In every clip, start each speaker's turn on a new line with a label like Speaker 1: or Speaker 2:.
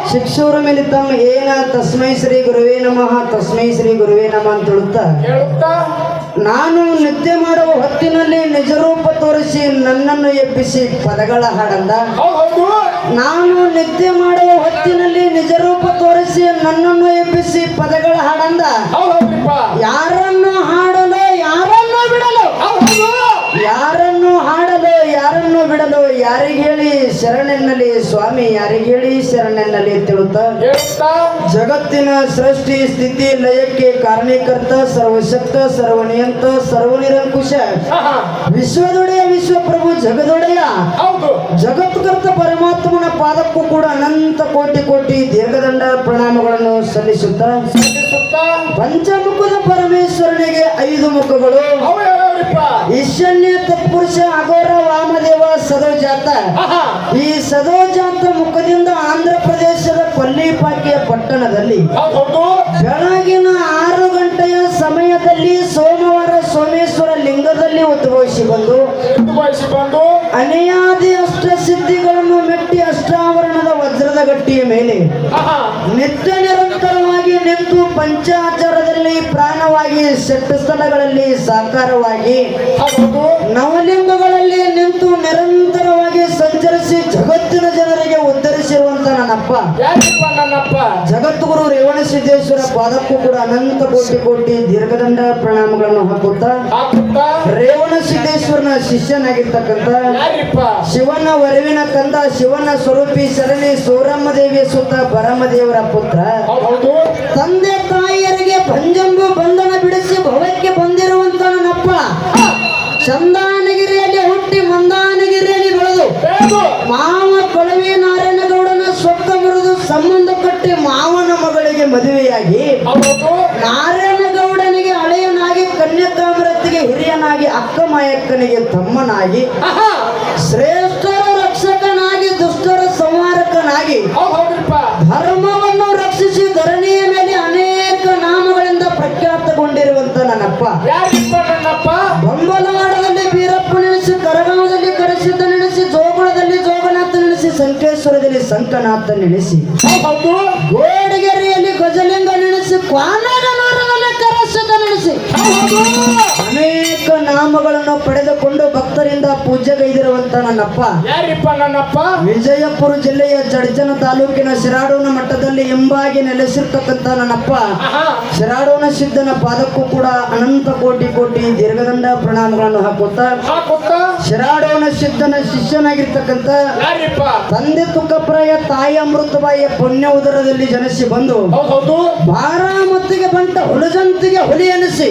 Speaker 1: ಶಿಕ್ಷೂರ ಮೇಲೆ ತಮ್ಮ ಏನ ತಸ್ಮೈ ಶ್ರೀ ಗುರುವೇ ನಮಃ ತಸ್ಮೈ ಶ್ರೀ ಗುರುವೇ ನಮಃ ಅಂತ ಹೇಳುತ್ತಾ ನಾನು ನಿದ್ದೆ ಮಾಡುವ ಹೊತ್ತಿನಲ್ಲಿ ನಿಜರೂಪ ತೋರಿಸಿ ನನ್ನನ್ನು ಎಬ್ಬಿಸಿ ಪದಗಳ ಹಾಡಂದ. ನಾನು ನಿದ್ದೆ ಮಾಡುವ ಹೊತ್ತಿನಲ್ಲಿ ನಿಜರೂಪ ತೋರಿಸಿ ನನ್ನನ್ನು ಎಬ್ಬಿಸಿ ಪದಗಳ ಹಾಡಂದ. ಯಾರನ್ನು ಹಾಡಲು ಯಾರನ್ನು ಬಿಡಲು, ಯಾರನ್ನು ಹಾಡಲು ಯಾರನ್ನು ಬಿಡಲು, ಯಾರಿಗೆ ಹೇಳಿ ಶರಣೆನ್ನಲ್ಲಿ ಸ್ವಾಮಿ, ಯಾರಿಗೆ ಹೇಳಿ ಶರಣೆನ್ನಲ್ಲಿ ತಿಳುತ್ತಾ ಜಗತ್ತಿನ ಸೃಷ್ಟಿ ಸ್ಥಿತಿ ಲಯಕ್ಕೆ ಕಾರಣೀಕರ್ತ ಸರ್ವಶಕ್ತ ಸರ್ವನಿಯಂತ ಸರ್ವನಿರಂಕುಶ ವಿಶ್ವದೊಡೆಯ ವಿಶ್ವಪ್ರಭು ಜಗದೊಡೆಯ ಜಗತ್ಕರ್ತ ಪರಮಾತ್ಮನ ಪಾದಕ್ಕೂ ಕೂಡ ಅನಂತ ಕೋಟಿ ಕೋಟಿ ದೀರ್ಘದಂಡ ಪ್ರಣಾಮಗಳನ್ನು ಸಲ್ಲಿಸುತ್ತಾ ಪಂಚಮುಖದ ಪರಮೇಶ್ವರನಿಗೆ 5 ಮುಖಗಳು, ಈಶಾನ್ಯ ತತ್ಪುರುಷ ಅಘೋರ ವಾಮದೇವ ಸದೋಜಾತ. ಈ ಸದೋಜಾತ ಮುಖದಿಂದ ಆಂಧ್ರ ಪ್ರದೇಶದ ಕೊಲ್ಲಿಪಾಕಿಯ ಪಟ್ಟಣದಲ್ಲಿ ಬೆಳಗಿನ 6 ಗಂಟೆಯ ಸಮಯದಲ್ಲಿ ಸೋಮವಾರ ಸೋಮೇಶ್ವರ ಲಿಂಗದಲ್ಲಿ ಉದ್ಭವಿಸಿ ಬಂದು ಅನಿಯಾದಿ ಅಷ್ಟಸಿದ್ಧಿಗಳನ್ನು ಮೆಟ್ಟಿ ಅಷ್ಟಾವರಣದ ವಜ್ರದ ಗಟ್ಟಿಯ ಮೇಲೆ ನಿತ್ಯ ನಿರಂತರವಾಗಿ ನಿಂತು ಪಂಚಾಚಾರದಲ್ಲಿ ಪ್ರಾಣವಾಗಿ ಸೆಟ್ಟು ಸ್ಥಳಗಳಲ್ಲಿ ಸಾಕಾರವಾಗಿ ನವಲಿಂಗಗಳಲ್ಲಿ ನಿಂತು ನಿರಂತರವಾಗಿ ಸಂಚರಿಸಿ ಜಗತ್ತಿನ ಜನರಿಗೆ ಉದ್ಧರಿಸಿರುವಂತ ನನ್ನಪ್ಪ ಜಗದ್ಗುರು ರೇವಣಸಿದ್ದೇಶ್ವರ ಪಾದಕ್ಕೂ ಕೂಡ ಅನಂತ ಕೋಟಿ ಕೋಟಿ ದೀರ್ಘದಂಡ ಪ್ರಣಾಮಗಳನ್ನು ಹಾಕುತ್ತಾ ರೇವಣಸಿದ್ದೇಶ್ವರನ ಶಿಷ್ಯನಾಗಿರ್ತಕ್ಕಂಥ ಶಿವನ ವರವಿನ ಕಂದ ಶಿವನ ಸ್ವರೂಪಿ ಶರಣಿ ಸೂರಮ್ಮ ದೇವಿಯ ಸುತ್ತ ಬರಮದೇವರ ಪುತ್ರ ತಂದೆ ತಾಯಿಯರಿಗೆ ಭಂಜಂಬು ಬಂಧನ ಬಿಡಿಸಿ ಭವಕ್ಕೆ ಬಂದಿರುವಂತ ನನ್ನಪ್ಪ ಚಂದಾನಗಿರಿಯಲ್ಲಿ ಹುಟ್ಟಿ ಮಂದಾನಗಿರಿಯಲ್ಲಿ ಬೆಳೆದು ಮಾವ ಕೊಳವೆ ನಾರಾಯಣಗೌಡನ ಸೊಕ್ಕ ಮುರಿದು ಸಂಬಂಧ ಕಟ್ಟಿ ಮಾವನ ಮಗಳಿಗೆ ಮದುವೆಯಾಗಿ ನಾರಾಯಣಗೌಡನಿಗೆ ಹಳೆಯನಾಗಿ ಕನ್ಯಾಕಾಮರತಿಗೆ ಹಿರಿಯನಾಗಿ ಅಕ್ಕ ಮಾಯಕ್ಕನಿಗೆ ತಮ್ಮನಾಗಿ ಶ್ರೇಷ್ಠರ ರಕ್ಷಕನಾಗಿ ದುಷ್ಟರ ಸಂಹಾರಕನಾಗಿ ಧರ್ಮವನ್ನು ರಕ್ಷಿಸಿ ಧರಣಿಯ ಮೇಲೆ ಅನೇಕ ನಾಮಗಳಿಂದ ಪ್ರಖ್ಯಾತಗೊಂಡಿರುವಂತ ನನ್ನಪ್ಪ ಬಂಬಲವಾಡದಲ್ಲಿ ಬೀರಪ್ಪ ನೆನೆಸಿ, ಕರಗಾವದಲ್ಲಿ ಕರಸಿದ್ದ ನೆನೆಸಿ, ಜೋಗುಳದಲ್ಲಿ ಜೋಗನಾಥ ನೆನೆಸಿ, ಸಂಕೇಶ್ವರದಲ್ಲಿ ಸಂಕನಾಥ ನೆನೆಸಿ, ಗೋಡಗೆರೆಯಲ್ಲಿ ಗಜಲಿಂಗ ನೆನೆಸಿ, ಕ್ವಾನಗನೂರದಲ್ಲಿ ಕರಸಿದ್ದ ನೆನೆಸಿ ಅನೇಕ ನಾಮಗಳನ್ನು ಪಡೆದುಕೊಂಡು ಭಕ್ತರಿಂದ ಪೂಜೆಗೈದಿರುವಂತ ನನ್ನಪ್ಪ ವಿಜಯಪುರ ಜಿಲ್ಲೆಯ ಜಡ್ಜನ ತಾಲೂಕಿನ ಶಿರಾಡೋನ ಮಟ್ಟದಲ್ಲಿ ಎಂಬಾಗಿ ನೆಲೆಸಿರ್ತಕ್ಕಂಥ ನನ್ನಪ್ಪ ಶಿರಾಡೋನ ಸಿದ್ಧನ ಪಾದಕ್ಕೂ ಕೂಡ ಅನಂತ ಕೋಟಿ ಕೋಟಿ ದೀರ್ಘದಂಡ ಪ್ರಣಾಮಗಳನ್ನು ಹಾಕುತ್ತಾ ಶಿರಾಡೋನ ಸಿದ್ಧನ ಶಿಷ್ಯನಾಗಿರ್ತಕ್ಕಂಥ ತಂದೆ ತುಕ್ಕಪ್ರಾಯ ತಾಯಿ ಅಮೃತಬಾಯಿಯ ಪುಣ್ಯ ಉದರದಲ್ಲಿ ಜನಿಸಿ ಬಂದು ಬಾರಾಮತಿಗೆ ಬಂಟ ಹುಲಜಂತಿಗೆ ಹುಲಿ ಎನಿಸಿ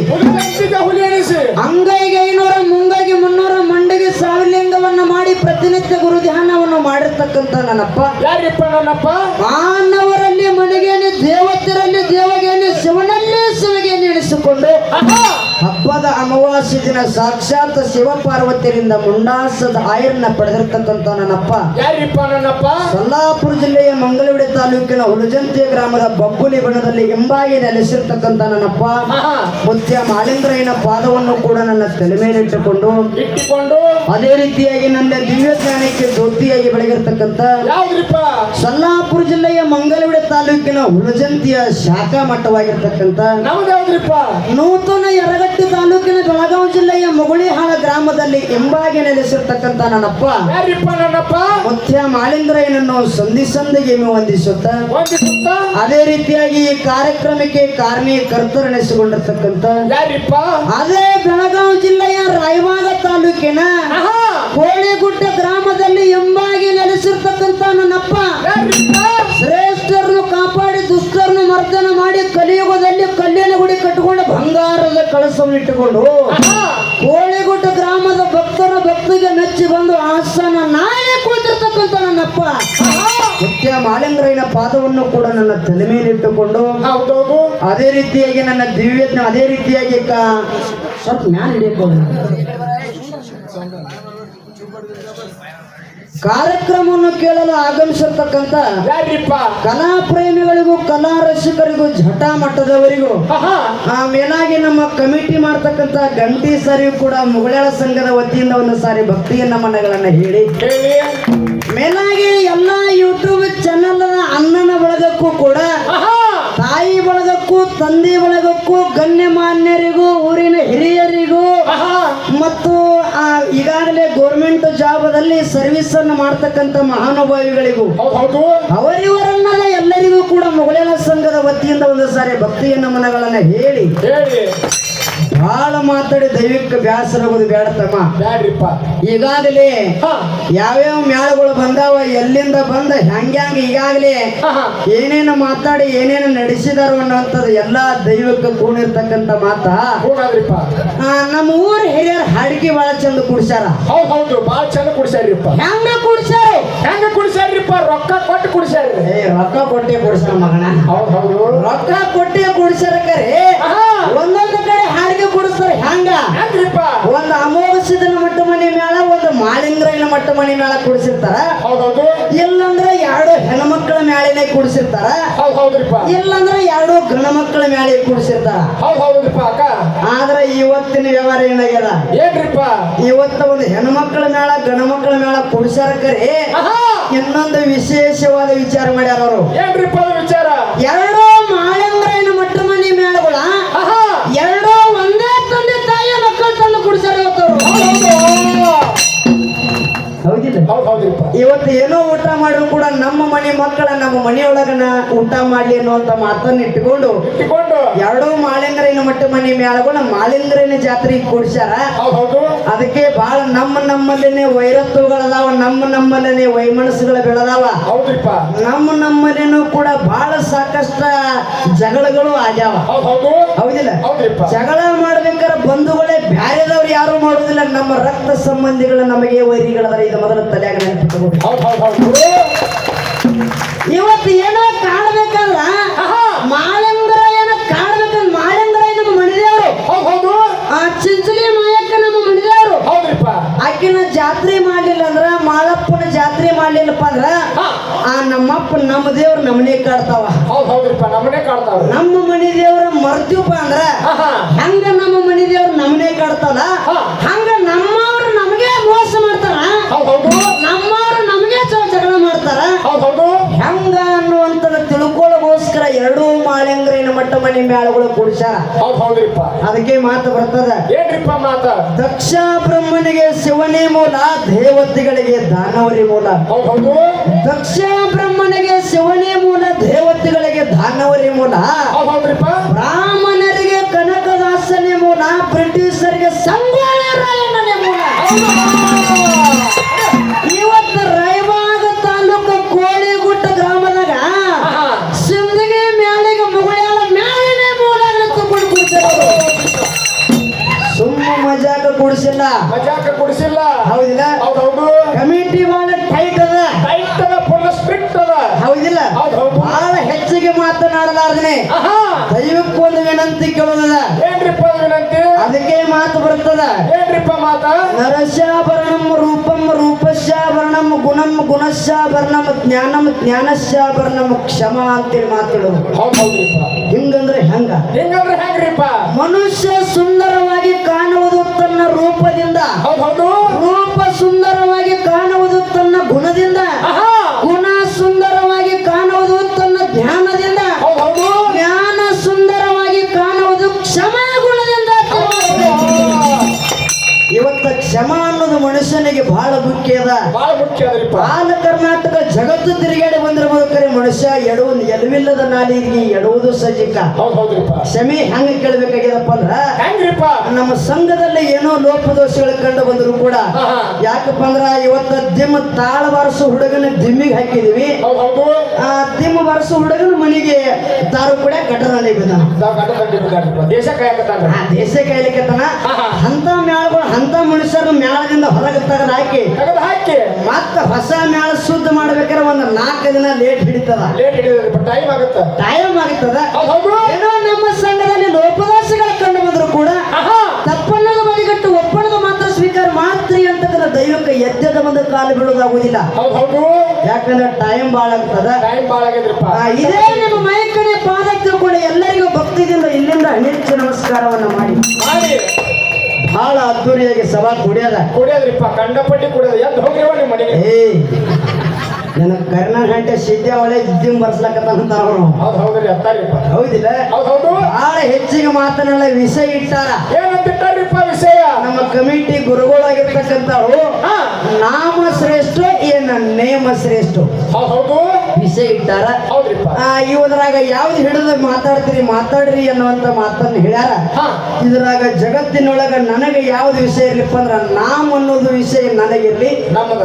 Speaker 1: ಅಂಗೈಗೆ 500 ಮುಂಗೈಗೆ 300 ಮಂಡಿಗೆ ಸಾವಿಲಿಂಗವನ್ನು ಮಾಡಿ ಪ್ರತಿನಿತ್ಯ ಗುರು ಧ್ಯಾನವನ್ನು ಮಾಡಿರ್ತಕ್ಕಂಥ ನನ್ನಪ್ಪ ಮಾನವರಲ್ಲಿ ಮನೆಗೇನೆ ದೇವತೆಯಲ್ಲಿ ದೇವಗೇನೆ ಶಿವನಲ್ಲೇ ಶಿವಗೇನೆ ಎಣಿಸಿಕೊಂಡು ಹಬ್ಬದ ಅಮಾವಾಸ್ಯ ದಿನ ಸಾಕ್ಷಾತ್ ಶಿವ ಪಾರ್ವತಿಯರಿಂದ ಮುಂಡಾಸದ ಆಯರ್ನ ಪಡೆದಿರ್ತಕ್ಕಂಥ ನನ್ನಪ್ಪ ಸೊಲ್ಲಾಪುರ ಜಿಲ್ಲೆಯ ಮಂಗಳೂರು ತಾಲೂಕಿನ ಹುಲಜಂತಿ ಗ್ರಾಮದ ಬಬ್ಬುಲಿ ಬಣದಲ್ಲಿ ಎಂಬಾಗಿ ನೆಲೆಸಿರ್ತಕ್ಕಂಥ ನನ್ನಪ್ಪ ಮುತ್ಯ ಮಾಲಿಂಗರಾಯನ ಪಾದವನ್ನು ಕೂಡ ನನ್ನ ತಲೆ ಮೇಲಿಟ್ಟುಕೊಂಡು ಅದೇ ರೀತಿಯಾಗಿ ನನ್ನ ದಿವ್ಯ ಜ್ಞಾನಕ್ಕೆ ಜ್ಯೋತಿಯಾಗಿ ಬೆಳಗಿರ್ತಕ್ಕಂಥ ಸೊಲ್ಲಾಪುರ ಜಿಲ್ಲೆಯ ಮಂಗಳೂರು ತಾಲೂಕಿನ ಹುಲಜಂತಿಯ ಶಾಖಾ ಮಟ್ಟವಾಗಿರ್ತಕ್ಕಂಥ ನೂತನ ಯರಗಟ್ಟಿ ತಾಲೂಕಿನ ಬೆಳಗಾವಿ ಜಿಲ್ಲೆಯ ಮುಗುಳಿಹಾಳ ಗ್ರಾಮದಲ್ಲಿ ಎಂಬಾಗಿ ನೆಲೆಸಿರ್ತಕ್ಕಂಥ ನನ್ನಪ್ಪ ಮುತ್ಯ ಮಾಲಿಂಗರಾಯನನ್ನು ಸಂಧಿಗೆ ವಂದಿಸುತ್ತ ಅದೇ ರೀತಿಯಾಗಿ ಈ ಕಾರ್ಯಕ್ರಮಕ್ಕೆ ಕಾರಣೀಕರ್ತರೆನಿಸಿಕೊಂಡಿರ್ತಕ್ಕಂಥ ಅದೇ ಬೆಳಗಾವಿ ಜಿಲ್ಲೆಯ ರಾಯಬಾಗ ತಾಲೂಕಿನ ಕೋಳಿಗುಡ್ಡ ಗ್ರಾಮದಲ್ಲಿ ಎಂಬಾಗಿ ನೆಲೆಸಿರ್ತಕ್ಕಂಥ ನನ್ನಪ್ಪ ಶ್ರೇಷ್ಠರನ್ನು ಕಾಪಾಡಿ ದುಷ್ಟರನ್ನು ಮರ್ದನ ಮಾಡಿ ಕಲಿಯುಗದಲ್ಲಿ ಕಲ್ಲಿನ ಗುಡಿ ಕಟ್ಟಿಕೊಂಡು ಬಂಗಾರದ ಕಳಸವನ್ನು ಇಟ್ಟುಕೊಂಡು ಕೋಳಿಗುಡ್ಡ ಗ್ರಾಮದ ಭಕ್ತರ ಭಕ್ತಿಗೆ ಮೆಚ್ಚಿ ಬಂದು ಆಸನ ನಾಯೇ ಕುಳಿತಿರ್ತಕ್ಕಂಥ ನನ್ನಪ್ಪ ಮುತ್ಯ ಮಾಲಿಂಗರಾಯನ ಪಾದವನ್ನು ಕೂಡ ನನ್ನ ತಲೆ ಮೇಲಿಟ್ಟುಕೊಂಡು ಅದೇ ರೀತಿಯಾಗಿ ನನ್ನ ದಿವ್ಯ ಅದೇ ರೀತಿಯಾಗಿ ಸ್ವಲ್ಪ ಜ್ಞಾನ ಹಿಡಿಯಬಹುದು ಕಾರ್ಯಕ್ರಮವನ್ನು ಕೇಳಲು ಆಗಮಿಸಿರ್ತಕ್ಕಂಥ ಕಲಾ ಪ್ರೇಮಿಗಳಿಗೂ ಕಲಾ ರಸಿಕರಿಗೂ ಜಟ ಮಟ್ಟದವರಿಗೂ ಆ ಮೇಲಾಗಿ ನಮ್ಮ ಕಮಿಟಿ ಮಾಡ್ತಕ್ಕಂಥ ಗಂಟಿ ಸರಿಯೂ ಕೂಡ ಮುಗಳಾಳ ಸಂಘದ ವತಿಯಿಂದ ಒಂದು ಸಾರಿ ಭಕ್ತಿಯ ನಮನಗಳನ್ನ ಹೇಳಿ ಮೇಲಾಗಿ ಎಲ್ಲಾ ಯೂಟ್ಯೂಬ್ ಚಾನಲ್ ಅಣ್ಣನ ಬಳಗಕ್ಕೂ ಕೂಡ ತಾಯಿ ಬಳಗಕ್ಕೂ ತಂದೆ ಬಳಗಕ್ಕೂ ಗಣ್ಯಮಾನ್ಯರಿಗೂ ಊರಿನ ಹಿರಿಯರಿಗೂ ಮತ್ತು ಈಗಾಗಲೇ ಗೌರ್ಮೆಂಟ್ ಜಾಬದಲ್ಲಿ ಸರ್ವಿಸ್ ಅನ್ನು ಮಾಡ್ತಕ್ಕಂಥ ಮಹಾನುಭಾವಿಗಳಿಗೂ ಅವರಿವರನ್ನೆಲ್ಲ ಎಲ್ಲರಿಗೂ ಕೂಡ ಮೊಗಲೇಳ ಸಂಘದ ವತಿಯಿಂದ ಒಂದು ಸಾರಿ ಭಕ್ತಿಯ ನಮನಗಳನ್ನ ಹೇಳಿ ಬಹಳ ಮಾತಾಡಿ ದೈವಿಕ ಬ್ಯಾಸರಾಗೋದು ಬೇಡ ತಮ್ಮ
Speaker 2: ಬ್ಯಾಡ್ರಿಪ್ಪ.
Speaker 1: ಈಗಾಗಲೇ ಯಾವ್ಯಾವ ಮೇಳಗಳು ಬಂದಾವ ಎಲ್ಲಿಂದ ಬಂದ ಹ್ಯಾಂಗ್ಯಾಂಗ ಈಗಾಗಲೇ ಏನೇನು ಮಾತಾಡಿ ಏನೇನು ನಡೆಸಿದಾರೋ ಅನ್ನೋಂಥದ್ದು ಎಲ್ಲಾ ದೈವಕ್ಕೆ ಕೂಡಿರ್ತಕ್ಕಂಥ ಮಾತ ನಮ್ಮ ಊರ ಹಿರಿಯರ ಹಾಡಿಕೆ ಬಹಳ ಚಂದ ಕುಡ್ಸ್ಯಾರ.
Speaker 2: ಹೌದು ಬಹಳ ಚಂದ ಕುಡ್ಸ್ಯಾರಿಪ್ಪ.
Speaker 1: ಹೆಂಗ ಕುಡ್ಸ್ಯಾರಿಪ್ಪ?
Speaker 2: ರೊಕ್ಕ ಕೊಟ್ಟು ಕುಡ್ಸ್ಯಾರ.
Speaker 1: ರೊಕ್ಕ ಕೊಟ್ಟೆ ಕುಡ್ಸ್ಯಾರ ಮಗನ.
Speaker 2: ಹೌದು
Speaker 1: ರೊಕ್ಕ ಕೊಟ್ಟೆ ಕುಡ್ಸ್ಯಾರ ಕರೆ ಒಂದೊಂದು ಕಡೆ ಹಾಡಿಕೆ ಕುಡಿಸ್ತಾರೆ.
Speaker 2: ಹೆಂಗ್ರಿಪ್ಪ?
Speaker 1: ಒಂದು ಅಮೋಘಸಿದನ ಮಟ್ಟ ಮನೆ ಮೇಳ, ಒಂದು ಮಾಳಿಂಗ್ರೈನ ಮಟ್ಟ ಮನೆ ಮೇಳ ಕುಡಿಸಿರ್ತಾರ.
Speaker 2: ಹೌದು.
Speaker 1: ಇಲ್ಲಂದ್ರೆ ಎರಡು ಹೆಣ್ಮಕ್ಳ ಮೇಳಿನೇ ಕುಡಿಸಿರ್ತಾರ.
Speaker 2: ಹೌದ್ರಿಪ್ಪ.
Speaker 1: ಇಲ್ಲಂದ್ರೆ ಎರಡು ಗಂಡ ಮಕ್ಕಳ ಮೇಳೆ ಕುಡಿಸಿರ್ತಾರ.
Speaker 2: ಹೌದ್ರಿಪ್ಪ ಅಕ್ಕ.
Speaker 1: ಆದ್ರೆ ಇವತ್ತಿನ ವ್ಯವಹಾರ ಏನಾಗ್ಯದ?
Speaker 2: ಏನ್ರಿಪ್ಪ?
Speaker 1: ಇವತ್ತ ಒಂದು ಹೆಣ್ಮಕ್ಳ ಮೇಳ ಗಂಡ ಮಕ್ಕಳ ಮೇಳ ಕುಡಿಸ್ಯಾರ ಕರೆ ಇನ್ನೊಂದು ವಿಶೇಷವಾದ ವಿಚಾರ ಮಾಡ್ಯಾರ ಅವರು.
Speaker 2: ಏನ್ರಿಪ್ಪ ವಿಚಾರ?
Speaker 1: ಎರಡು ಮಾಳಿಂಗ್ರೈನ ಮಟ್ಟ ಮನೆ ಮೇಳಗಳ ಎರಡು ಒಂದೇ ತಂದೆ ತಾಯಿಯ ಮಕ್ಕಳು ತಂದು ಕುಡಿಸ್ಯಾರ ಇವತ್ತವರು. ಹೌದಿಲ್ಲ? ಇವತ್ತು ಏನೋ ಊಟ ಮಾಡಿದ್ರು ಕೂಡ ನಮ್ಮ ಮನೆ ಮಕ್ಕಳ ನಮ್ಮ ಮನೆಯೊಳಗನ ಊಟ ಮಾಡ್ಲಿ ಅನ್ನುವಂತ ಮಾತನ್ನ ಇಟ್ಟುಕೊಂಡು ಎರಡೂ ಮಾಳಿಂಗರೈನ ಮಟ್ಟ ಮನೆ ಮೇಳಗಳು ಮಾಳಿಂಗರೈನ ಜಾತ್ರೆಗೆ ಕೂಡ್ಸ್ಯಾರ. ಅದಕ್ಕೆ ಬಹಳ ನಮ್ಮಲ್ಲಿನೇ ವೈರತ್ವಗಳದಾವ, ನಮ್ಮಲ್ಲಿನೇ ವೈಮನಸ್ಸುಗಳ ಬೆಳೆದಾವ. ನಮ್ಮಲ್ಲಿನೂ ಕೂಡ ಬಹಳ ಸಾಕಷ್ಟ ಜಗಳಗಳು ಆಗ್ಯಾವ. ಹೌದಿಲ್ಲ? ಜಗಳ ಮಾಡ್ಬೇಕಾದ್ರೆ ಬಂಧುಗಳೇ ಬ್ಯಾರೆದವ್ರು ಯಾರು ಮಾಡುದಿಲ್ಲ, ನಮ್ಮ ರಕ್ತ ಸಂಬಂಧಿಗಳು ನಮಗೆ ವೈರಿಗಳದಾರ. ಇದು ಮೊದಲ ತಲೆಯಾಗ ನೆನಪಿಟ್ಟುಕೊಂಡು ಇವತ್ತು ಏನೋ ಕಾಡ್ಬೇಕಂದ್ರ ಮಾಳಿಂಗರ ಏನೋ ಕಾಡ್ಬೇಕಂದ್ರ ಮಾಳಿಂಗರ ನಮ್ಮ ಮಣಿದೇವರು ಆ ಚಿಂಚಲಿ ಮಾಯಕ್ಕ ನಮ್ಮ ಮಣಿದೇವರು ಆಕಿನ ಜಾತ್ರೆ ಮಾಡ್ಲಿಲ್ಲ ಅಂದ್ರ ಮಾಳಪ್ಪನ ಜಾತ್ರೆ ಮಾಡ್ಲಿಲ್ಲಪ್ಪ ಅಂದ್ರ ಆ ನಮ್ಮಪ್ಪ ನಮ್ಮ ದೇವ್ರ ನಮ್ಮನೆ ಕಾಡ್ತಾವ. ನಮ್ಮ ಮನಿ ದೇವ್ರ ಮರ್ತೀವಪ್ಪ ಅಂದ್ರ ಹಂಗ ನಮ್ಮ ಮನಿ ದೇವ್ರ ನಮ್ಮನೆ ಕಾಡ್ತಾವಲ್ಲ, ಹಂಗ ನಮ್ಮವ್ರು ನಮಗೆ ಮೋಸ ಮಾಡ್ತಾರ, ನಮ್ಮವ್ರು ನಮಗೆ ಜಗಳ ಮಾಡ್ತಾರ. ಹೆಂಗ ಅನ್ನುವಂಥದ್ದು ತಿಳ್ಕೊಳ್ಳೋಗೋಸ್ಕರ ಎರಡೂ ಮಾಳಿಂಗರೈನ ಮಟ್ಟ ಮನೆ ಮೇಳಗಳು ಕೂಡ್ಸ್ಯಾರ. ಅದಕ್ಕೆ ಮಾತು ಬರ್ತದ.
Speaker 2: ಏನ್ರಿಪ್ಪ ಮಾತ?
Speaker 1: ದಕ್ಷ ಬ್ರಹ್ಮನಿಗೆ ಶಿವನೇ ಮೂಲ, ದೇವತೆಗಳಿಗೆ ದಾನವರಿ ಮೂಲ. ದಕ್ಷ ಬ್ರಹ್ಮನಿಗೆ ಶಿವನೇ ಮೂಲ, ದೇವತೆಗಳಿಗೆ ದಾನವರಿ ಮೂಲ. ಬ್ರಾಹ್ಮಣರಿಗೆ ಕನಕದಾಸನೇ ಮೂಲ, ಬ್ರಿಟಿಷರಿಗೆ ಸಂಗೊಳ್ಳಿ ರಾಯಣ್ಣನೇ ಮೂಲ. ಇವತ್ತು ರಾಯಬಾಗ ತಾಲೂಕು ಕೋಳಿಗುಡ್ಡ ಗ್ರಾಮದಾಗ ಸಿಂದಗಿ ಮ್ಯಾಲಿಗೆ ಮುಗುಳ್ಯಾಳ ಮ್ಯಾಲಿನೇ ಮೂಲ ಕುಡಿಸಿದ್ರು. ಸುಮ್ಮ ಮಜಾಕ ಕುಡಿಸಿಲ್ಲ, ಹೌದಿಲ್ಲ? ಕಮಿಟಿ ಬಹಳ ಟೈಟ್ ಅದ,
Speaker 2: ಸ್ಟ್ರಿಕ್ಟ್ ಅದ,
Speaker 1: ಹೌದಿಲ್ಲ? ಬಹಳ ಹೆಚ್ಚಿಗೆ ಮಾತನಾಡಲಾರ್ದನೆ ದೈವಕ್ಕೆ ಒಂದು ವಿನಂತಿ ಕೇಳೋದದ.
Speaker 2: ಏನ್ರಿಪ್ಪ ವಿನಂತಿ?
Speaker 1: ಅದಕ್ಕೆ ಮಾತು ಬರ್ತದ.
Speaker 2: ಏನ್ರಿಪ್ಪ ಮಾತ?
Speaker 1: ನರಸ್ಯಾಭರಣಂ ರೂಪಂ ರೂಪಸ್ಯಾಭರಣಂ ಗುಣಂ ಗುಣಸ್ಯಾಭರಣಂ ಜ್ಞಾನಂ ಜ್ಞಾನಸ್ಯಾಭರಣಂ ಕ್ಷಮ ಅಂತೇಳಿ ಮಾತಾಡೋದು. ಹಿಂಗಂದ್ರೆ ಹೆಂಗ್ರಿಪ್ಪ? ಮನುಷ್ಯ ಸುಂದರವಾಗಿ ಕಾಣುವುದು ತನ್ನ ರೂಪದಿಂದ, ರೂಪ ಸುಂದರವಾಗಿ ಕಾಣುವುದು ತನ್ನ ಗುಣದಿಂದ, ಗುಣ ಸುಂದರವಾಗಿ ಕಾಣುವುದು ತನ್ನ ಜ್ಞಾನದಿಂದ, ಜ್ಞಾನ ಸುಂದರವಾಗಿ ಕಾಣುವುದು ಕ್ಷಮ ಗುಣದಿಂದ. ಇವತ್ತ ಕ್ಷಮ ಅನ್ನೋದು ಮನುಷ್ಯನಿಗೆ ಬಹಳ ಮುಖ್ಯ ಅದ. ಆಲ ಕರ್ನಾಟಕ ಜಗತ್ತು ತಿರುಗಾಡಿ ಬಂದಿರಬಹುದು, ಕರೆ ಮನುಷ್ಯ ಎಡವಿಲ್ಲದ ನಾಲಿಗೆ ಎಡುವುದು ಸಜ್ಜಿಕ. ಕ್ಷಮೆ ಹೆಂಗ ಕೇಳಬೇಕಾಗ್ಯದಪ್ಪ ಅಂದ್ರ ನಮ್ಮ ಸಂಘದಲ್ಲಿ ಏನೋ ಲೋಪದೋಷಗಳು ಕಂಡು ಬಂದ್ರು ಕೂಡ ಯಾಕಪ್ಪ ಅಂದ್ರ ಇವತ್ತ ದಿಮ್ಮ ತಾಳ ಬಾರಿಸೋ ಹುಡುಗನ ದಿಮ್ಮಿಗೆ ಹಾಕಿದೀವಿ. ಆ ದಿಮ್ಮ ಬಾರಿಸೋ ಹುಡುಗನ ಮನೆಗೆ ದಾರು ಕೂಡ ಕಟ್ಟದಲ್ಲಿ ಬಿದ್ದಾನ, ದೇಶ ಕಾಯ್ಲಿಕ್ಕತ್ತಾನ. ಅಂತ ಮ್ಯಾಳಗಳು ಅಂತ ಮನುಷ್ಯರು ಮ್ಯಾಳದಿಂದ ಹೊರಗೆ ತೆಗೆದು ಹಾಕಿ ಮತ್ತ ಹೊಸ ಮ್ಯಾಳ ಶುದ್ಧ ಮಾಡ್ಬೇಕಾದ್ರೆ ಒಂದು 4 ದಿನ ಲೇಟ್ ಹಿಡಿತದ, ಟೈಮ್ ಆಗುತ್ತದ. ಏನೋ ನಮ್ಮ ಸಂಘದಲ್ಲಿ ಲೋಪದೋಷಗಳ ಕಂಡು ಬಂದ್ರು ಕೂಡ ತಪ್ಪನ್ನದ ಬದಿಗಟ್ಟು ಒಪ್ಪಣದ ಮಾತ್ರ ಸ್ವೀಕಾರ ಮಾಡ್ತೀರಿ ಅಂತಕ್ಕಂಥ ದೈವಕ್ಕೆ ಎದ್ದದ ಒಂದು ಕಾಲು ಬೀಳೋದಾಗುದಿಲ್ಲ. ಯಾಕಂದ್ರೆ ಟೈಮ್ ಬಾಳ ಆಗ್ತದ. ಇದೇ ನಿಮ್ಮ ಮೈಕಡೆ ಪಾದ ತಿಳ್ಕೊಂಡು ಎಲ್ಲರಿಗೂ ಭಕ್ತಿದಿಂದ ಇಲ್ಲಿಂದ ಅನಿಚ್ಚ ನಮಸ್ಕಾರವನ್ನ ಮಾಡಿ ಬಹಳ ಅದ್ದೂರಿಯಾಗಿ ಸಭಾ ಕುಡಿಯೋದ್ರಿಪ್ಪ, ಕಂಡಪಟ್ಟಿ ಕುಡಿಯೋದ. ಎದ್ದು ಹೋಗ್ರಿವ ನಿಮ್ಮ ಮನೆಗೆ. ನನ್ನ ಕರ್ನಾಟಕ ಸಿದ್ಧ ಒಳ್ಳೆ ಜಿಮ್ ಬರ್ಸ್ಲಕತ್ತಂತಾರ ಅವರು.
Speaker 2: ಹೌದ್ ಹೌದ್ರಿ ಅತ್ತಾರಿಪ್ಪ.
Speaker 1: ಹೌದಿಲ್ಲ?
Speaker 2: ಹೌದ್ ಹೌದು.
Speaker 1: ಬಹಳ ಹೆಚ್ಚಿಗೆ ಮಾತನಾಡ ವಿಷಯ ಇಟ್ಟಾರ.
Speaker 2: ಏನಂತ ಇಟ್ಟಾರಿಪ್ಪ ವಿಷಯ?
Speaker 1: ನಮ್ಮ ಕಮಿಟಿ ಗುರುಗಳಾಗಿರ್ತಕ್ಕಂಥವ್ರು
Speaker 2: ಹಾ.
Speaker 1: ನಾಮ ಶ್ರೇಷ್ಠ ಏನ ನೇಮ ಶ್ರೇಷ್ಠ
Speaker 2: ಹೌದ್ ಹೌದು.
Speaker 1: ವಿಷಯ ಇಟ್ಟಾರ.
Speaker 2: ಹೌದ್ರಿಪ್ಪ.
Speaker 1: ಇದ್ರಾಗ ಯಾವ್ದು ಹಿಡಿದು ಮಾತಾಡ್ರಿ ಅನ್ನುವಂತ ಮಾತನ್ನ ಹೇಳ್ಯಾರ.
Speaker 2: ಹಾ.
Speaker 1: ಇದ್ರಾಗ ಜಗತ್ತಿನೊಳಗ ನನಗೆ ಯಾವ್ದು ವಿಷಯ ಇರ್ಲಿಪ್ಪ ಅಂದ್ರ ನಾಮ್ ಅನ್ನೋದು ವಿಷಯ ನನಗಿರ್ಲಿ,
Speaker 2: ನಮ್ಮದ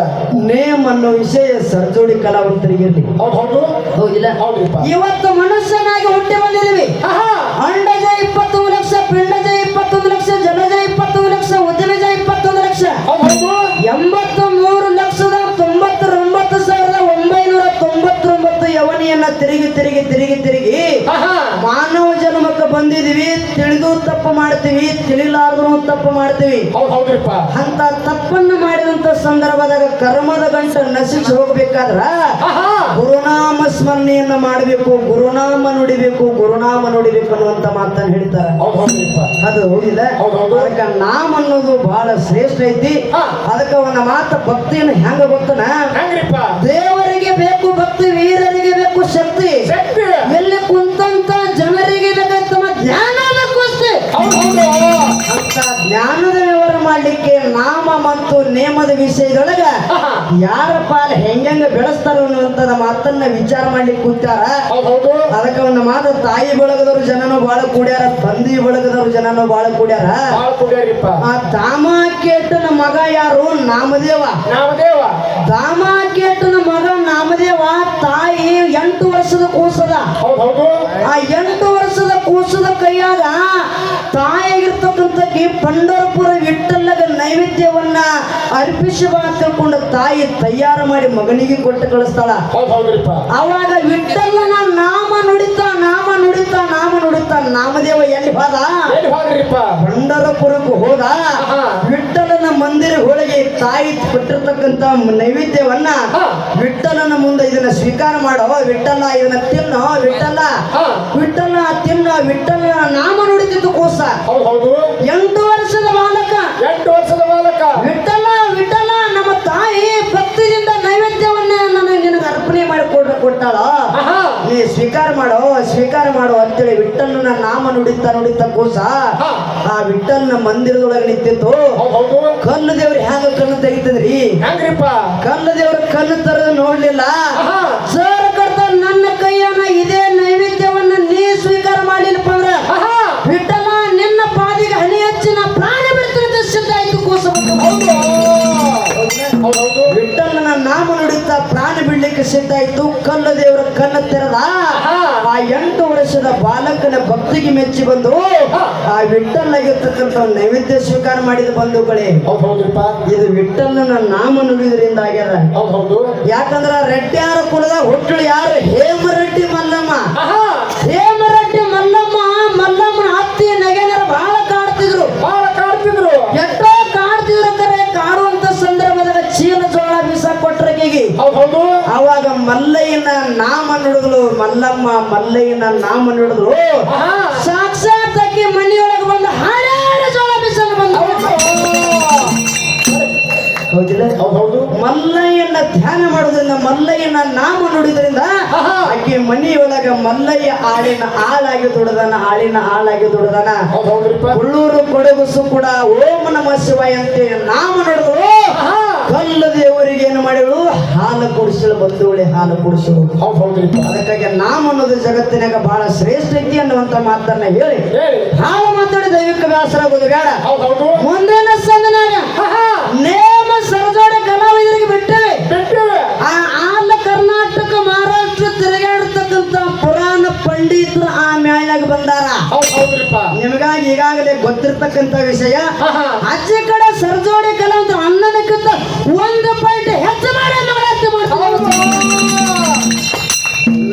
Speaker 1: ನೇಮ್ ಅನ್ನೋ ವಿಷಯ ಸರ್ಜೋಡಿ ಕಲಾವಂತರಿಗಿರ್ಲಿ.
Speaker 2: ಹೌದ್ ಹೌದು.
Speaker 1: ಹೌದಿಲ್ಲ?
Speaker 2: ಹೌದ್ರಿಪ್ಪ.
Speaker 1: ಇವತ್ತು ಮನುಷ್ಯನಾಗಿ ಹುಟ್ಟಿ ಬಂದಿದ್ದೀವಿ.
Speaker 2: ಆಹಾ.
Speaker 1: ಅಂಡಜ 21 ಲಕ್ಷ, ಪಿಂಡಜ 21 ಲಕ್ಷ, ಜಲಜ 21 ಲಕ್ಷ, ಉದ್ಯಮಜ 21 ಲಕ್ಷ,
Speaker 2: ಹೌದ್ ಹೌದು.
Speaker 1: 83,99,999 ಯವನಿಯನ್ನ ತಿರುಗಿ ತಿರುಗಿ ತಿರುಗಿ ತಿರುಗಿ
Speaker 2: ಆಹಾ.
Speaker 1: ಮಾನವ ಜನ್ಮಕ್ಕೆ ಬಂದಿದೀವಿ. ತಿಳಿದು ತಪ್ಪು ಮಾಡ್ತೀವಿ, ತಿಳಿಲಾರ್ದು ತಪ್ಪು ಮಾಡ್ತೀವಿ.
Speaker 2: ಹೌದ್ ಹೌದ್ರಿಪ್ಪ.
Speaker 1: ಅಂತ ತಪ್ಪನ್ನು ಮಾಡಿದಂತ ಸಂದರ್ಭದಾಗ ಕರ್ಮದ ಗಂಟ ನಶಿಸಿ ಹೋಗ್ಬೇಕಾದ್ರ
Speaker 2: ಆಹಾ.
Speaker 1: ಗುರುನಾಮ ಸ್ಮರಣೆಯನ್ನ ಮಾಡಬೇಕು, ಗುರುನಾಮ ನುಡಿಬೇಕು, ಗುರುನಾಮ ನುಡಿಬೇಕು ಅನ್ನುವಂತ ಮಾತನ್ನ ಹೇಳ್ತಾರೆ.
Speaker 2: ಹೌದ್ ಹೌದ್ರಿಪ್ಪ.
Speaker 1: ಅದು ಹೋಗಿಲ್ಲ.
Speaker 2: ಹೌದ್ ಹೌದು.
Speaker 1: ಅದಕ್ಕ ನಾಮ ಅನ್ನೋದು ಬಹಳ ಶ್ರೇಷ್ಠ ಐತಿ.
Speaker 2: ಹಾ.
Speaker 1: ಅದಕ್ಕ ಒಂದು ಮಾತ ಭಕ್ತಿಯನ್ನು ಹೆಂಗ ಗೊತ್ತನ?
Speaker 2: ಹೆಂಗ್ರಿಪ್ಪ?
Speaker 1: ದೇವರಿಗೆ ಬೇಕು ಭಕ್ತಿ, ವೀರರಿಗೆ ಬೇಕು ಶಕ್ತಿ,
Speaker 2: ಶಕ್ತಿ.
Speaker 1: ಎಲ್ಲಿ ಕುಂತಂತ ಜನರಿಗೆ ಬೇಕಂತ ಜ್ಞಾನದ ಕುಸ್ತಿ.
Speaker 2: ಹೌದ್ ಹೌದು.
Speaker 1: ಅಂತ ಜ್ಞಾನದ ವ್ಯವಹಾರ ಮಾಡ್ಲಿಕ್ಕೆ ನಾಮ ಮತ್ತು ನೇಮದ ವಿಷಯದೊಳಗ
Speaker 2: ಆಹಾ.
Speaker 1: ಯಾರ ಪಾಲ ಹೆಂಗ ಬೆಳೆಸ್ತಾರ ಅನ್ನುವಂಥದ ಮಾತನ್ನ ವಿಚಾರ ಮಾಡ್ಲಿಕ್ಕೆ ಕೂತಾರ.
Speaker 2: ಹೌದ್ ಹೌದು.
Speaker 1: ಅದಕ್ಕೆ ಒಂದು ಮಾತು, ತಾಯಿ ಬಳಗದವ್ರು ಜನನು ಬಾಳ ಕೂಡ್ಯಾರ, ತಂದಿ ಬಳಗದವ್ರು ಜನನು ಬಾಳ ಕೂಡ್ಯಾರ.
Speaker 2: ಬಾಳ ಕುಡಿಯಾರಿಪ್ಪ.
Speaker 1: ಆ ದಾಮಕೇಟನ ಮಗ ಯಾರು? ನಾಮದೇವ.
Speaker 2: ನಾಮದೇವ.
Speaker 1: ದಾಮಕೇಟನ ಮಗ ನಾಮದೇವ. ತಾಯಿ 8 ವರ್ಷದ ಕೂಸದ.
Speaker 2: ಹೌದ್ ಹೌದು.
Speaker 1: ಆ 8 ವರ್ಷದ ಕೂಸದ ಕೈಯಾಗ ತಾಯಿಯಾಗಿರ್ತಕ್ಕಂಥಕ್ಕೆ ಪಂಡರಪುರ ವಿಠ್ಠಲಗ ನೈವೇದ್ಯವನ್ನ ಅರ್ಪಿಸಿ ಬಾ ಅಂತ ತಿಳ್ಕೊಂಡು ತಾಯಿ ತಯಾರು ಮಾಡಿ ಮಗನಿಗೆ ಕೊಟ್ಟು ಕಳಿಸ್ತಾಳ.
Speaker 2: ಹೌದ್ ಹೌದ್ರಿಪ್ಪ.
Speaker 1: ಅವಾಗ ವಿಠ್ಠಲನ ನಾಮ ನುಡಿತಾ ನಾಮ ನುಡಿತಾ ನಾಮ ನುಡಿತಾ ನಾಮದೇವ ಎಲ್ಲಿ ಹೋದ?
Speaker 2: ಎಲ್ಲಿ ಹೋದ್ರಿಪ್ಪ?
Speaker 1: ಪಂಡರಪುರಕ್ಕೆ ಹೋದ.
Speaker 2: ಆಹಾ.
Speaker 1: ವಿಠ್ಠಲನ ಮಂದಿರ ಒಳಗೆ ತಾಯಿ ಕೊಟ್ಟಿರ್ತಕ್ಕಂಥ ನೈವೇದ್ಯವನ್ನ
Speaker 2: ಹಾ.
Speaker 1: ವಿಠ್ಠಲನ ಮುಂದೆ ಇದನ್ನ ಸ್ವೀಕಾರ ಮಾಡೋ, ವಿಠ್ಠಲ ಇದನ್ನ ತಿನ್ನೋ, ವಿಠ್ಠಲ
Speaker 2: ಹಾ.
Speaker 1: ವಿಠ್ಠಲ ತಿನ್ನೋ, ವಿಠ್ಠಲನ ನಾಮ ನುಡಿತಿತ್ತು ಕೂಸ.
Speaker 2: ಹೌದ್ ಹೌದು.
Speaker 1: 8 ವರ್ಷದ ಬಾಲಕ
Speaker 2: 8 ವರ್ಷದ ಬಾಲಕ.
Speaker 1: ವಿಠ್ಠಲ ವಿಠ್ಠಲ ನಮ್ಮ ತಾಯಿ ಭಕ್ತಿಯಿಂದ ನೈವೇದ್ಯವನ್ನ ನಿನಗೆ ಅರ್ಪಣೆ ಮಾಡಿ ಕೊಟ್ಟಾಳ.
Speaker 2: ಆಹಾ.
Speaker 1: ನೀ ಸ್ವೀಕಾರ ಮಾಡೋ ಅಂತೇಳಿ ವಿಠ್ಠಲನ ನಾಮ ನುಡಿತಾ ನುಡಿತಾ ಕೂಸ
Speaker 2: ಹಾ.
Speaker 1: ಆ ವಿಠ್ಠಲನ ಮಂದಿರದೊಳಗೆ ನಿಂತಿತ್ತು.
Speaker 2: ಹೌದ್ ಹೌದು.
Speaker 1: ಕಲ್ಲು ದೇವ್ರ ಹ್ಯಾಂಗ ಕಲ್ಲು ತೆಗಿತದ್ರಿ?
Speaker 2: ಹೆಂಗ್ರಿಪ್ಪ?
Speaker 1: ಕಲ್ಲು ದೇವ್ರ ಕಲ್ಲು ತರದು ನೋಡ್ಲಿಲ್ಲ.
Speaker 2: ಆಹಾ.
Speaker 1: ಸರ್ ಕರ್ತ ನನ್ನ ಕೈಯನ್ನ ಇದೇ ನೈವೇದ್ಯವನ್ನ ನೀ ಸ್ವೀಕಾರ ಮಾಡಿಲ್ಲಪ್ಪ ಅಂದ್ರ
Speaker 2: ಆಹಾ.
Speaker 1: ವಿಠ್ಠಲ ನಿನ್ನ ಪಾದಿಗೆ ಹನಿ ಹಚ್ಚಿನ ಪ್ರಾಣ ಬಿಡ್ತಿರುತ್ತೆ ಸಿದ್ಧ ಆಯ್ತು ಕೂಸ.
Speaker 2: ಹೌದು. ಹೌದ್ ಹೌದು.
Speaker 1: ವಿಠ್ಠಲನ ನಾಮ ನುಡಿತಾ ಪ್ರಾಣ ಬಿಡ್ಲಿಕ್ಕೆ ಸಿದ್ಧ ಆಯ್ತು. ಕಲ್ಲು ದೇವರ ಕಣ್ಣ ತೆರೆದ.
Speaker 2: ಆಹಾ.
Speaker 1: ಆ 8 ವರ್ಷದ ಬಾಲಕನ ಭಕ್ತಿಗೆ ಮೆಚ್ಚಿ ಬಂದು ಆ ವಿಠ್ಠಲಾಗಿರ್ತಕ್ಕಂಥ ನೈವೇದ್ಯ ಸ್ವೀಕಾರ ಮಾಡಿದ ಬಂಧುಗಳೇ,
Speaker 2: ಹೌದ್ ಹೌದ್ರಿಪ್ಪ.
Speaker 1: ಇದು ವಿಠ್ಠಲನ ನಾಮ ನುಡಿದ್ರಿಂದ ಆಗ್ಯದ.
Speaker 2: ಹೌದ್ ಹೌದು.
Speaker 1: ಯಾಕಂದ್ರ ರೆಡ್ಡಿಯಾರ ಕುಲದ ಹುಟ್ಟಳು ಯಾರು? ಹೇಮರೆಡ್ಡಿ ಮಲ್ಲಮ್ಮ.
Speaker 2: ಆಹಾ.
Speaker 1: ಹೇಮರೆಡ್ಡಿ ಮಲ್ಲಮ್ಮನ ಅತ್ತಿ ನಗೆನರ ಬಹಳ ಕಾಡ್ತಿದ್ರು.
Speaker 2: ಬಾಳ ಕಾಡ್ತಿದ್ರು.
Speaker 1: ಎಷ್ಟೋ ಕಾಡ್ತಿದ್ರು. ಕರೆ ಕಾಡುವಂತ ಸಂದರ್ಭದಾಗ ಚೀಲ ಜೋಳ ಬೀಸ ಕೊಟ್ರಕಿಗೆ
Speaker 2: ಹೌದ್ ಹೌದು.
Speaker 1: ಅವಾಗ ಮಲ್ಲಯ್ಯನ ನಾಮ ನುಡಿದ್ಲು. ಮಲ್ಲಯ್ಯನ ನಾಮ ನುಡಿದ್ರು.
Speaker 2: ಆಹಾ.
Speaker 1: ಸಾಕ್ಷಾತ್ ಆಕಿ ಮನೆಯೊಳಗೆ ಬಂದು ಹಾಡಾಡ ಜೋಳ ಬೀಸಲು ಬಂದ. ಹೌದಿಲ್ಲ?
Speaker 2: ಹೌದ್ ಹೌದು.
Speaker 1: ಮಲ್ಲಯ್ಯನ ಧ್ಯಾನ ಮಾಡೋದ್ರಿಂದ, ಮಲ್ಲಯ್ಯನ ನಾಮ ನುಡಿದ್ರಿಂದ
Speaker 2: ಆಹಾ.
Speaker 1: ಆಕೆ ಮನೆಯೊಳಗ ಮಲ್ಲಯ್ಯ ಆಳಿನ ಆಳಾಗಿ ದುಡದನ, ಆಳಿನ ಆಳಾಗಿ ದುಡದನ.
Speaker 2: ಹೌದ್ ಹೌದ್ರಿಪ್ಪ.
Speaker 1: ಉಳ್ಳೂರು ಕೊಡಗುಸು ಕೂಡ ಓಂ ನಮಃ ಶಿವಾಯ ಅಂತ ನಾಮ ನುಡಿದ್ರು.
Speaker 2: ಆಹಾ.
Speaker 1: ಕಲ್ಲು ದೇವರಿಗೆ ಏನು ಮಾಡಿಗಳು? ಹಾಲು ಕುಡಿಸಲು ಬಂಧುಗಳೇ, ಹಾಲು ಕುಡಿಸಲು.
Speaker 2: ಹೌದ್ ಹೌದ್ರಿಪ್ಪ.
Speaker 1: ಅದಕ್ಕಾಗಿ ನಾಮ ಅನ್ನೋದು ಜಗತ್ತಿನಾಗ ಬಹಳ ಶ್ರೇಷ್ಠ ಐತಿ ಅನ್ನುವಂತ ಮಾತನ್ನ ಹೇಳಿ
Speaker 2: ಹೇಳಿ.
Speaker 1: ಹಾಲು ಮಾತಾಡಿ ದೈವಿಕ ವ್ಯಾಸರಾಗೋದು ಬೇಡ.
Speaker 2: ಹೌದ್ ಹೌದು.
Speaker 1: ಮುಂದಿನ ಸಂದನಾಗ
Speaker 2: ಆಹಾ.
Speaker 1: ನೇಮ ಸರಜೋಡ ಕಲಾವಿದರಿಗೆ ಬಿಟ್ಟೇವೆ.
Speaker 2: ಬಿಟ್ಟಿವೆ.
Speaker 1: ಆ ಆಲ ಕರ್ನಾಟಕ ಮಹಾರಾಷ್ಟ್ರ ತಿರುಗಾಡ್ತಕ್ಕಂಥ ಪುರಾಣ ಪಂಡಿತರು ಆ ಮ್ಯಾಲಾಗ ಬಂದಾರ.
Speaker 2: ಹೌದ್ ಹೌದ್ರಿಪ್ಪ.
Speaker 1: ನಿಮಗಾಗಿ ಈಗಾಗಲೇ ಗೊತ್ತಿರ್ತಕ್ಕಂಥ ವಿಷಯ.
Speaker 2: ಆಹಾ.
Speaker 1: ಆಚೆ ಕಡೆ ಸರ್ಜೋಡಿ ಕಲಾ ಅಂತ ಅನ್ನದಕ್ಕಿಂತ 1 ಪಾಯಿಂಟ್ ಹೆಚ್ಚು ಮಾಡಿ ನವರಾತ್ರಿ ಮಾಡ್ತಾರೆ.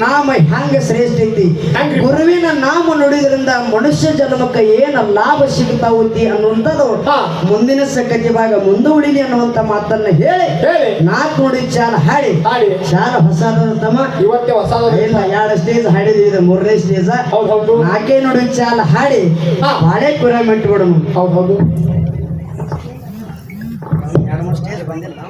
Speaker 1: ನಾಮ ಹೆಂಗ ಶ್ರೇಷ್ಠ ಐತಿ?
Speaker 2: ಹೆಂಗ್ರಿ?
Speaker 1: ಗುರುವಿನ ನಾಮ ನುಡಿದ್ರಿಂದ ಮನುಷ್ಯ ಜನ್ಮಕ್ಕೆ ಏನ ಲಾಭ ಸಿಗ್ತಾವತಿ ಅನ್ನುವಂಥದ್ದು
Speaker 2: ಹಾ.
Speaker 1: ಮುಂದಿನ ಸಂಗತಿ ಭಾಗ ಮುಂದೆ ಉಳಿಲಿ ಅನ್ನುವಂತ ಮಾತನ್ನ ಹೇಳಿ
Speaker 2: ಹೇಳಿ.
Speaker 1: 4 ನುಡಿ ಚಾಲ ಹಾಡಿ.
Speaker 2: ಹಾಡಿ.
Speaker 1: ಚಾಲ ಹೊಸದ ತಮ್ಮ
Speaker 2: ಇವತ್ತೇ ಹೊಸದ.
Speaker 1: ಇಲ್ಲ, 2 ಸ್ಟೇಜ್ ಹಾಡಿದ್ವಿ, ಇದು 3ನೇ ಸ್ಟೇಜ.
Speaker 2: ಹೌದ್ ಹೌದು.
Speaker 1: 4 ನುಡಿ ಚಾಲ ಹಾಡಿ
Speaker 2: ಹಾ.
Speaker 1: ಬಾಳೆ ಕುರ ಮೆಟ್ಟು ಬಿಡೋಣ.
Speaker 2: ಹೌದ್ ಹೌದು.
Speaker 1: 2-3 ಸ್ಟೇಜ್ ಬಂದಿಲ್ಲ.